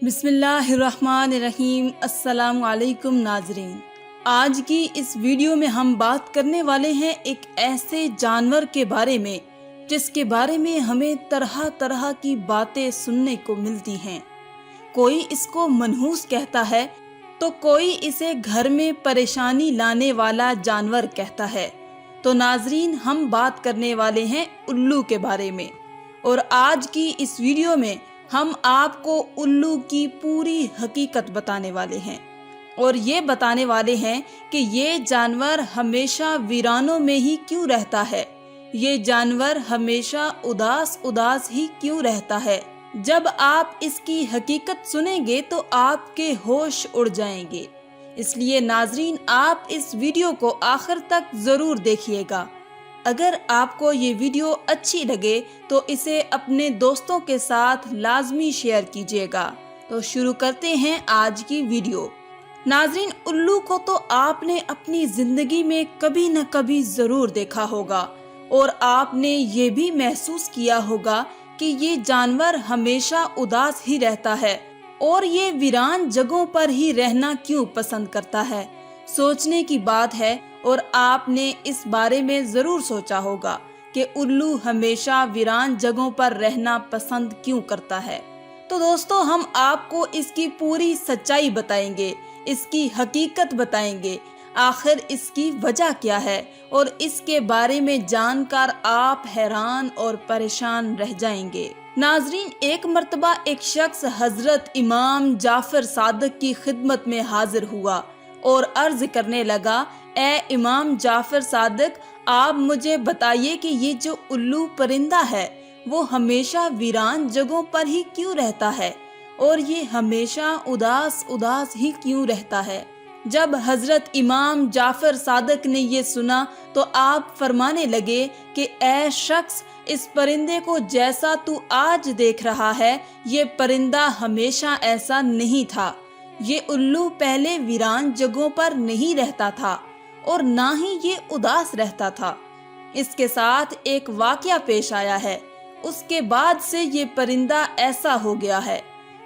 بسم اللہ الرحمن الرحیم۔ السلام علیکم ناظرین، آج کی اس ویڈیو میں ہم بات کرنے والے ہیں ایک ایسے جانور کے بارے میں جس کے بارے میں ہمیں طرح طرح کی باتیں سننے کو ملتی ہیں۔ کوئی اس کو منحوس کہتا ہے تو کوئی اسے گھر میں پریشانی لانے والا جانور کہتا ہے۔ تو ناظرین، ہم بات کرنے والے ہیں الو کے بارے میں، اور آج کی اس ویڈیو میں ہم آپ کو الو کی پوری حقیقت بتانے والے ہیں، اور یہ بتانے والے ہیں کہ یہ جانور ہمیشہ ویرانوں میں ہی کیوں رہتا ہے، یہ جانور ہمیشہ اداس ہی کیوں رہتا ہے۔ جب آپ اس کی حقیقت سنیں گے تو آپ کے ہوش اڑ جائیں گے، اس لیے ناظرین آپ اس ویڈیو کو آخر تک ضرور دیکھیے گا۔ اگر آپ کو یہ ویڈیو اچھی لگے تو اسے اپنے دوستوں کے ساتھ لازمی شیئر کیجیے گا۔ تو شروع کرتے ہیں آج کی ویڈیو۔ ناظرین، الو کو تو آپ نے اپنی زندگی میں کبھی نہ کبھی ضرور دیکھا ہوگا، اور آپ نے یہ بھی محسوس کیا ہوگا کہ یہ جانور ہمیشہ اداس ہی رہتا ہے، اور یہ ویران جگہوں پر ہی رہنا کیوں پسند کرتا ہے۔ سوچنے کی بات ہے، اور آپ نے اس بارے میں ضرور سوچا ہوگا کہ الو ہمیشہ ویران جگہوں پر رہنا پسند کیوں کرتا ہے۔ تو دوستو، ہم آپ کو اس کی پوری سچائی بتائیں گے، اس کی حقیقت بتائیں گے، آخر اس کی وجہ کیا ہے، اور اس کے بارے میں جان کر آپ حیران اور پریشان رہ جائیں گے۔ ناظرین، ایک مرتبہ ایک شخص حضرت امام جعفر صادق کی خدمت میں حاضر ہوا اور عرض کرنے لگا، اے امام جعفر صادق، آپ مجھے بتائیے کہ یہ جو الو پرندہ ہے وہ ہمیشہ ویران جگہوں پر ہی کیوں رہتا ہے، اور یہ ہمیشہ اداس ہی کیوں رہتا ہے۔ جب حضرت امام جعفر صادق نے یہ سنا تو آپ فرمانے لگے کہ اے شخص، اس پرندے کو جیسا تو آج دیکھ رہا ہے، یہ پرندہ ہمیشہ ایسا نہیں تھا۔ یہ الو پہلے ویران جگہوں پر نہیں رہتا تھا، اور نہ ہی یہ اداس رہتا تھا۔ اس کے ساتھ ایک واقعہ پیش آیا ہے، اس کے بعد سے یہ پرندہ ایسا ہو گیا ہے۔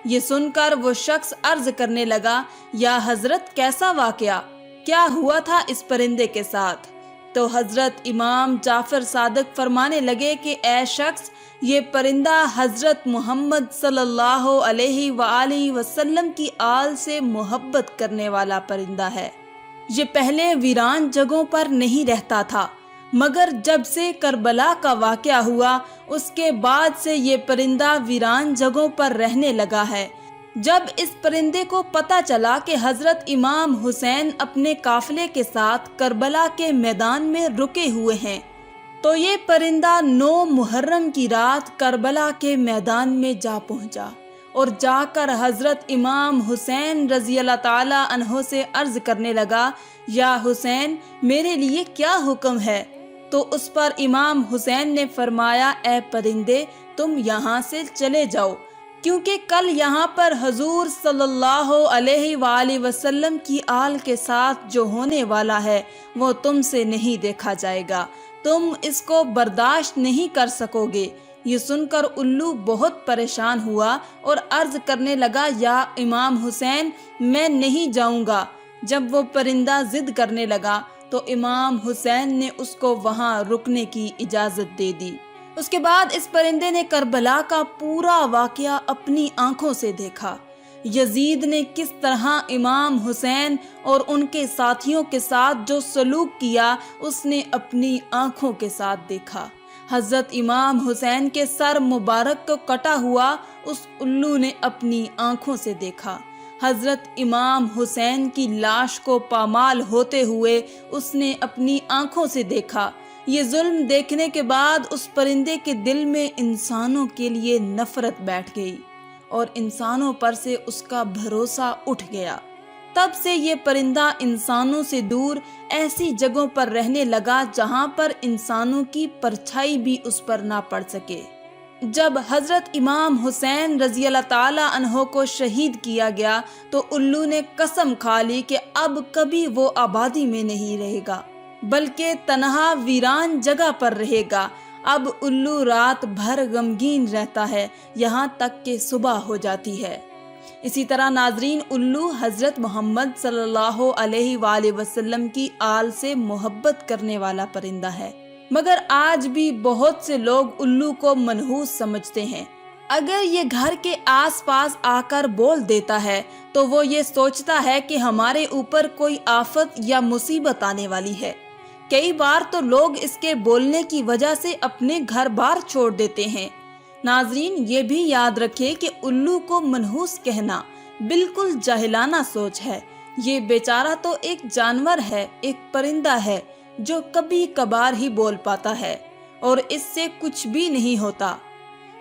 یہ سن کر وہ شخص عرض کرنے لگا، یا حضرت، کیسا واقعہ؟ کیا ہوا تھا اس پرندے کے ساتھ؟ تو حضرت امام جعفر صادق فرمانے لگے کہ اے شخص، یہ پرندہ حضرت محمد صلی اللہ علیہ وآلہ وسلم کی آل سے محبت کرنے والا پرندہ ہے۔ یہ پہلے ویران جگہوں پر نہیں رہتا تھا، مگر جب سے کربلا کا واقعہ ہوا اس کے بعد سے یہ پرندہ ویران جگہوں پر رہنے لگا ہے۔ جب اس پرندے کو پتہ چلا کہ حضرت امام حسین اپنے قافلے کے ساتھ کربلا کے میدان میں رکے ہوئے ہیں، تو یہ پرندہ 9 محرم کی رات کربلا کے میدان میں جا پہنچا، اور جا کر حضرت امام حسین رضی اللہ تعالی عنہ سے عرض کرنے لگا، یا حسین، میرے لیے کیا حکم ہے؟ تو اس پر امام حسین نے فرمایا، اے پرندے، تم یہاں سے چلے جاؤ، کیونکہ کل یہاں پر حضور صلی اللہ علیہ وآلہ وسلم کی آل کے ساتھ جو ہونے والا ہے وہ تم سے نہیں دیکھا جائے گا، تم اس کو برداشت نہیں کر سکو گے۔ یہ سن کر الو بہت پریشان ہوا اور عرض کرنے لگا، یا امام حسین، میں نہیں جاؤں گا۔ جب وہ پرندہ ضد کرنے لگا تو امام حسین نے اس کو وہاں رکنے کی اجازت دے دی۔ اس کے بعد اس پرندے نے کربلا کا پورا واقعہ اپنی آنکھوں سے دیکھا۔ یزید نے کس طرح امام حسین اور ان کے ساتھیوں کے ساتھ جو سلوک کیا اس نے اپنی آنکھوں کے ساتھ دیکھا۔ حضرت امام حسین کے سر مبارک کو کٹا ہوا اس الو نے اپنی آنکھوں سے دیکھا۔ حضرت امام حسین کی لاش کو پامال ہوتے ہوئے اس نے اپنی آنکھوں سے دیکھا۔ یہ ظلم دیکھنے کے بعد اس پرندے کے دل میں انسانوں کے لیے نفرت بیٹھ گئی، اور انسانوں پر سے اس کا بھروسہ اٹھ گیا۔ تب سے یہ پرندہ انسانوں سے دور ایسی جگہوں پر رہنے لگا جہاں پر انسانوں کی پرچھائی بھی اس پر نہ پڑ سکے۔ جب حضرت امام حسین رضی اللہ تعالی عنہ کو شہید کیا گیا تو الو نے قسم کھا لی کہ اب کبھی وہ آبادی میں نہیں رہے گا، بلکہ تنہا ویران جگہ پر رہے گا۔ اب الو رات بھر غمگین رہتا ہے، یہاں تک کہ صبح ہو جاتی ہے۔ اسی طرح ناظرین، الو حضرت محمد صلی اللہ علیہ وآلہ وسلم کی آل سے محبت کرنے والا پرندہ ہے، مگر آج بھی بہت سے لوگ الو کو منحوس سمجھتے ہیں۔ اگر یہ گھر کے آس پاس آ کر بول دیتا ہے تو وہ یہ سوچتا ہے کہ ہمارے اوپر کوئی آفت یا مصیبت آنے والی ہے۔ کئی بار تو لوگ اس کے بولنے کی وجہ سے اپنے گھر بار چھوڑ دیتے ہیں۔ ناظرین، یہ بھی یاد رکھے کہ الو کو منحوس کہنا بالکل جاہلانہ سوچ ہے۔ یہ بیچارہ تو ایک جانور ہے، ایک پرندہ ہے جو کبھی کبھار ہی بول پاتا ہے اور اس سے کچھ بھی نہیں ہوتا۔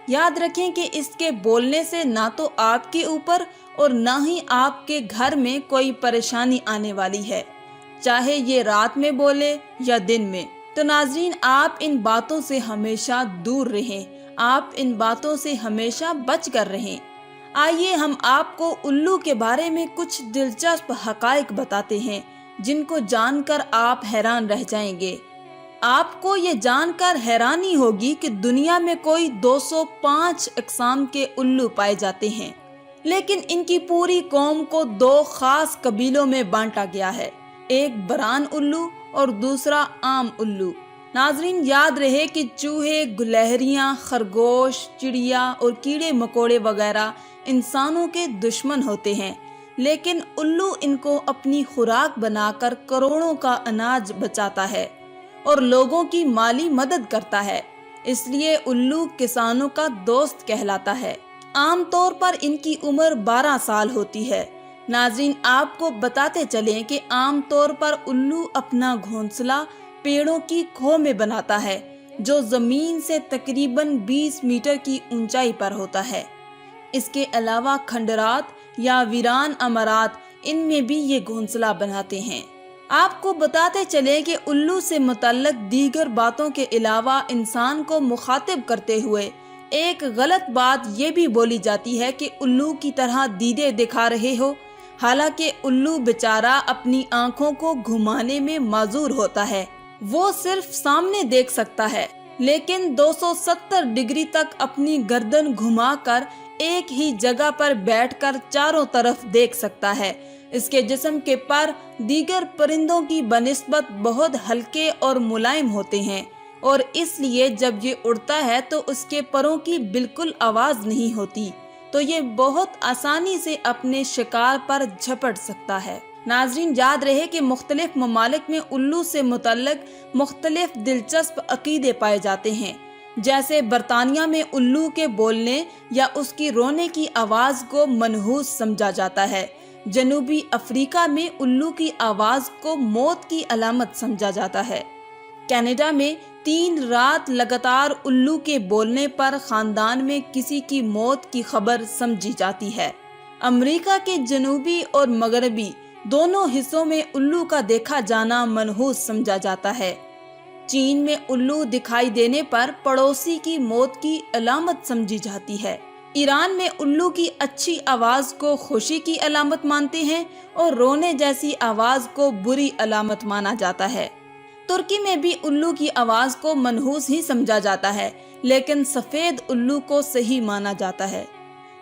یاد رکھیں کہ اس کے بولنے سے نہ تو آپ کے اوپر اور نہ ہی آپ کے گھر میں کوئی پریشانی آنے والی ہے، چاہے یہ رات میں بولے یا دن میں۔ تو ناظرین، آپ ان باتوں سے ہمیشہ دور رہیں، آپ ان باتوں سے ہمیشہ بچ کر رہیں۔ آئیے ہم آپ کو الو کے بارے میں کچھ دلچسپ حقائق بتاتے ہیں جن کو جان کر آپ حیران رہ جائیں گے۔ آپ کو یہ جان کر حیرانی ہوگی کہ دنیا میں کوئی 205 اقسام کے الو پائے جاتے ہیں، لیکن ان کی پوری قوم کو دو خاص قبیلوں میں بانٹا گیا ہے، ایک بران الو اور دوسرا عام الو۔ ناظرین، یاد رہے کہ چوہے، گلہریاں، خرگوش، چڑیا اور کیڑے مکوڑے وغیرہ انسانوں کے دشمن ہوتے ہیں، لیکن الو ان کو اپنی خوراک بنا کر کروڑوں کا اناج بچاتا ہے اور لوگوں کی مالی مدد کرتا ہے۔ اس لیے الو کسانوں کا دوست کہلاتا ہے۔ عام طور پر ان کی عمر 12 سال ہوتی ہے۔ ناظرین، آپ کو بتاتے چلیں کہ عام طور پر الو اپنا گھونسلہ پیڑوں کی کھو میں بناتا ہے جو زمین سے تقریباً 20 میٹر کی اونچائی پر ہوتا ہے۔ اس کے علاوہ کھنڈرات یا ویران امارات، ان میں بھی یہ گھونسلہ بناتے ہیں۔ آپ کو بتاتے چلیں کہ الو سے متعلق دیگر باتوں کے علاوہ انسان کو مخاطب کرتے ہوئے ایک غلط بات یہ بھی بولی جاتی ہے کہ الو کی طرح دیدے دکھا رہے ہو، حالانکہ الو بیچارہ اپنی آنکھوں کو گھمانے میں معذور ہوتا ہے۔ وہ صرف سامنے دیکھ سکتا ہے، لیکن 270 ڈگری تک اپنی گردن گھما کر ایک ہی جگہ پر بیٹھ کر چاروں طرف دیکھ سکتا ہے۔ اس کے جسم کے پر دیگر پرندوں کی بنسبت بہت ہلکے اور ملائم ہوتے ہیں، اور اس لیے جب یہ اڑتا ہے تو اس کے پروں کی بالکل آواز نہیں ہوتی، تو یہ بہت آسانی سے اپنے شکار پر جھپٹ سکتا ہے۔ ناظرین، یاد رہے کہ مختلف ممالک میں الو سے متعلق مختلف دلچسپ عقیدے پائے جاتے ہیں۔ جیسے برطانیہ میں الو کے بولنے یا اس کی رونے کی آواز کو منحوس سمجھا جاتا ہے۔ جنوبی افریقہ میں الو کی آواز کو موت کی علامت سمجھا جاتا ہے۔ کینیڈا میں 3 رات لگاتار الو کے بولنے پر خاندان میں کسی کی موت کی خبر سمجھی جاتی ہے۔ امریکہ کے جنوبی اور مغربی دونوں حصوں میں الو کا دیکھا جانا منحوس سمجھا جاتا ہے۔ چین میں الو دکھائی دینے پر پڑوسی کی موت کی علامت سمجھی جاتی ہے۔ ایران میں الو کی اچھی آواز کو خوشی کی علامت مانتے ہیں اور رونے جیسی آواز کو بری علامت مانا جاتا ہے۔ ترکی میں بھی الو کی آواز کو منحوس ہی سمجھا جاتا ہے، لیکن سفید الو کو صحیح مانا جاتا ہے۔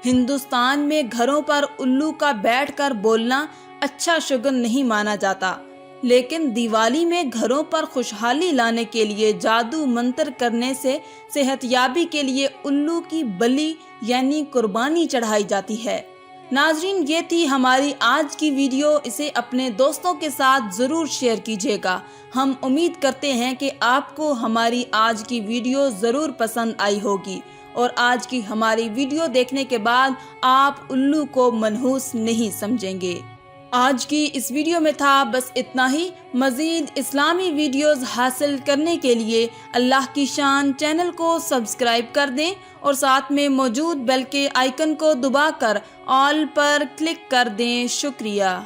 ہندوستان میں گھروں پر الو کا بیٹھ کر بولنا اچھا شگن نہیں مانا جاتا، لیکن دیوالی میں گھروں پر خوشحالی لانے کے لیے جادو منتر کرنے سے صحت یابی کے لیے الو کی بلی یعنی قربانی چڑھائی جاتی ہے۔ ناظرین، یہ تھی ہماری آج کی ویڈیو، اسے اپنے دوستوں کے ساتھ ضرور شیئر کیجیے گا۔ ہم امید کرتے ہیں کہ آپ کو ہماری آج کی ویڈیو ضرور پسند آئی ہوگی اور آج کی ہماری ویڈیو دیکھنے کے بعد آپ الو کو منحوس نہیں سمجھیں گے۔ آج کی اس ویڈیو میں تھا بس اتنا ہی۔ مزید اسلامی ویڈیوز حاصل کرنے کے لیے اللہ کی شان چینل کو سبسکرائب کر دیں اور ساتھ میں موجود بیل کے آئیکن کو دبا کر آل پر کلک کر دیں۔ شکریہ۔